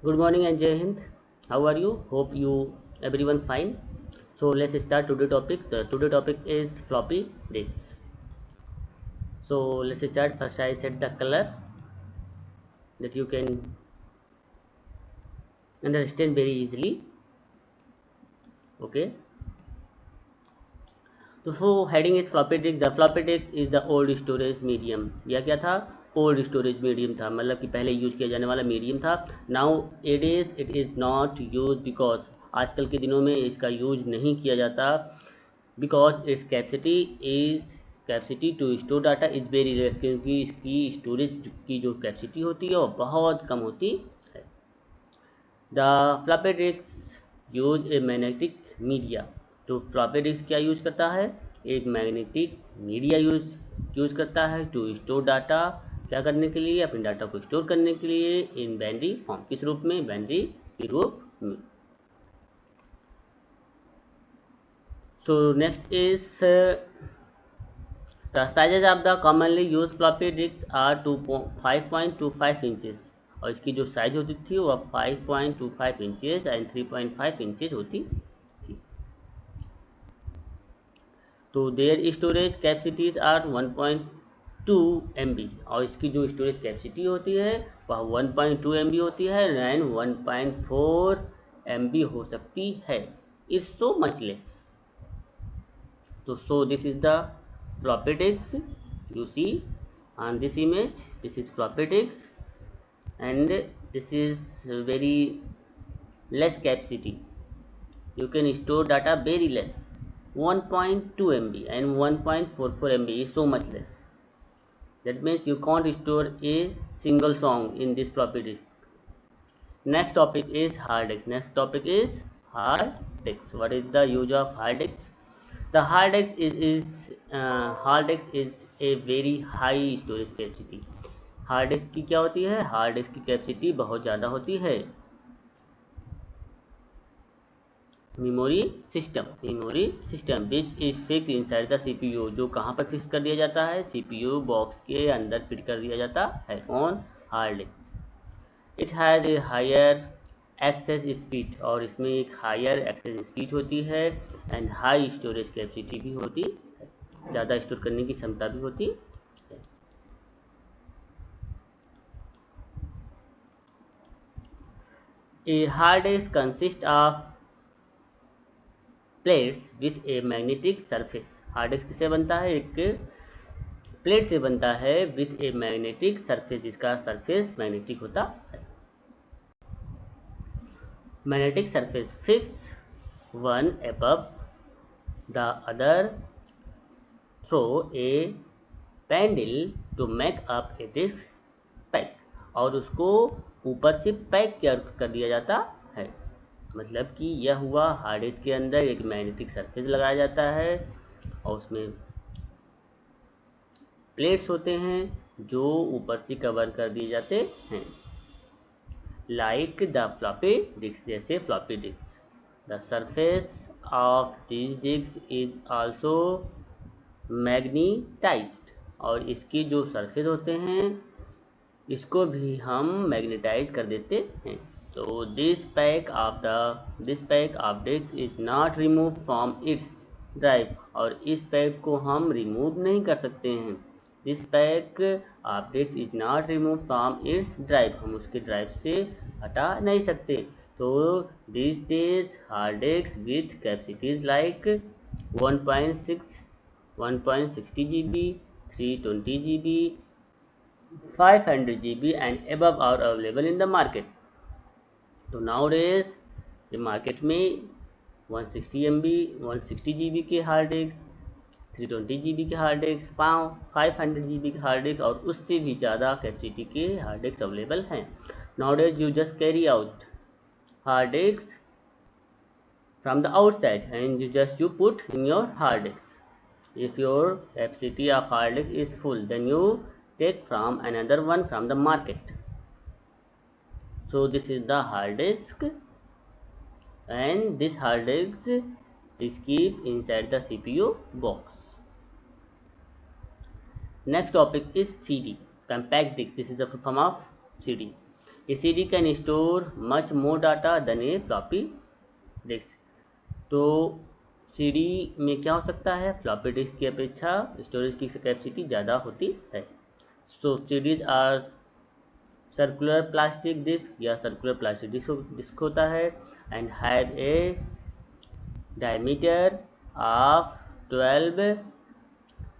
Good morning and Jai Hind. How are you? Hope you everyone fine. So let's start today topic. The today topic is floppy disks. So let's start. First I set the color that you can understand very easily. Okay. So heading is floppy disk. The floppy disk is the old storage medium. यह क्या था? Old storage medium था, मतलब कि पहले use किया जाने वाला मीडियम था. Now it is not use because आजकल के दिनों में इसका यूज नहीं किया जाता, because its capacity to store data is very less, क्योंकि इसकी स्टोरेज की जो कैपेसिटी होती है वो बहुत कम होती है. The floppy disk use a magnetic media. तो फ्लॉपी डिस्क क्या यूज करता है? एक मैग्नेटिक मीडिया यूज करता है टू स्टोर डाटा. क्या करने के लिए? अपने डाटा को स्टोर करने के लिए इन बाइनरी फॉर्म. किस रूप में? बाइनरी के रूप में. So next is the sizes of the commonly used floppy disks are 5.25 inches, और इसकी जो साइज होती थी वह 5.25 इंचेस एंड 3.5 इंचेस होती थी. तो their storage capacities are 1.2 MB, और इसकी जो स्टोरेज कैपेसिटी होती है वह 1.2 MB होती है एंड 1.4 MB हो सकती है. Is so much less. So this is the floppy disk. You see on this image, this is floppy disk, and this is very less capacity. You can store data very less. 1.2 MB and 1.44 MB is so much less. That means you can't store a single song in this floppy disk. Next topic is hard disk. Hard disk. What is the use of hard disk? The hard disk is a very high storage capacity. Hard disk की क्या होती है? Hard disk की capacity बहुत ज़्यादा होती है. Memory system which is fix inside the CPU. जो कहाँ पर फिक्स कर दिया जाता है? सीपीयू बॉक्स के अंदर फिट कर दिया जाता है. कौन? Hard disk. It has a higher access speed, और इसमें एक हायर एक्सेस स्पीड होती है एंड हाई स्टोरेज कैपेसिटी भी होती है. ज़्यादा स्टोर करने की क्षमता भी होती है. A hard disk consist of plates with a magnetic surface. Hard disk किससे बनता है? एक प्लेट से बनता है विथ ए मैग्नेटिक सरफेस, जिसका सरफेस मैग्नेटिक होता है. Magnetic surface fixed one above the other through a spindle to make up a disc pack, और उसको ऊपर से पैक कर दिया जाता है. मतलब कि यह हुआ हार्ड डिस्क के अंदर एक मैग्नेटिक सरफेस लगाया जाता है और उसमें प्लेट्स होते हैं जो ऊपर से कवर कर दिए जाते हैं. Like the floppy disks, जैसे floppy disks. The surface of these disks is also magnetized, और इसकी जो सरफेस होते हैं इसको भी हम मैग्नेटाइज कर देते हैं. तो this pack of disks is not removed from its drive, और इस पैक को हम रिमूव नहीं कर सकते हैं. This pack of disk is not remove from its drive, हम उसके ड्राइव से हटा नहीं सकते. तो this days hard disk with capacities like 1.60 GB, 320 GB, 500 GB and above are available in the market. तो nowadays ये मार्केट में 160 MB 160 GB के हार्ड डिस्क, 320 GB के हार्ड डिस्क, 500 GB के हार्ड डिस्क और उससे भी ज़्यादा कैपेसिटी के हार्ड डिस्क अवेलेबल हैं. Nowadays you just carry out hard disks from the outside and you put in your hard disk. If your capacity of hard disk is full, then you take from another one from the market. So this is the hard disk, and this hard disk is kept inside the CPU box. Next topic is CD, compact disc. This is the full form of CD. A CD can store much more data than a floppy disk. तो CD में क्या हो सकता है, floppy disk की अपेक्षा storage की capacity ज़्यादा होती है. So CDs are circular plastic disk या सर्कुलर प्लास्टिक डिस्क होता है and have a diameter of 12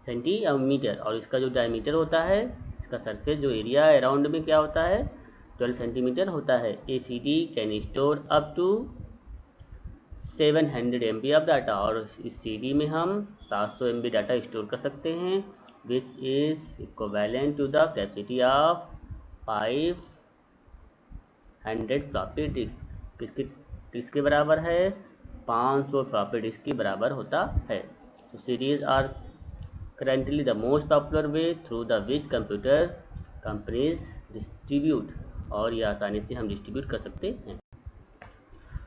centimetre. और इसका जो डायमीटर होता है, इसका सरफेस जो एरिया अराउंड में क्या होता है, 12 सेंटीमीटर होता है. A CD can store up to 700 MB of data. और इस CD में हम 700 MB डाटा स्टोर कर सकते हैं which is equivalent to the capacity of 500 floppy disk. किसके बराबर है, 500 फ्लॉपी डिस्क के बराबर होता है. तो CDs are currently the most popular way through the which computer companies distribute. और ये आसानी से हम डिस्ट्रीब्यूट कर सकते हैं.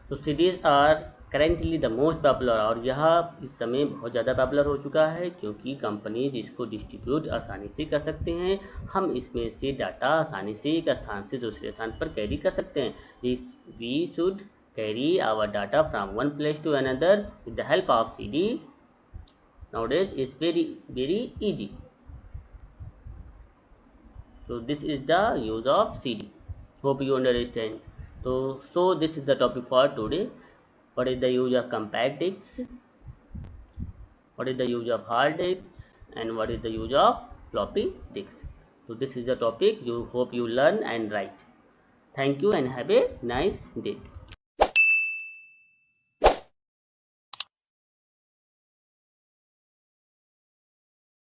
तो CDs are currently the most popular. और यह इस समय बहुत ज़्यादा पॉपुलर हो चुका है क्योंकि कंपनीज इसको डिस्ट्रीब्यूट आसानी से कर सकते हैं. हम इसमें से डाटा आसानी से एक स्थान से दूसरे स्थान पर कैरी कर सकते हैं. We should carry our data from one place to another with the help of CD. nowadays is very easy. So this is the use of CD. Hope you understand. So this is the topic for today. What is the use of compact discs, what is the use of hard disks, and what is the use of floppy disks. So this is the topic. You hope you learn and write. Thank you and have a nice day.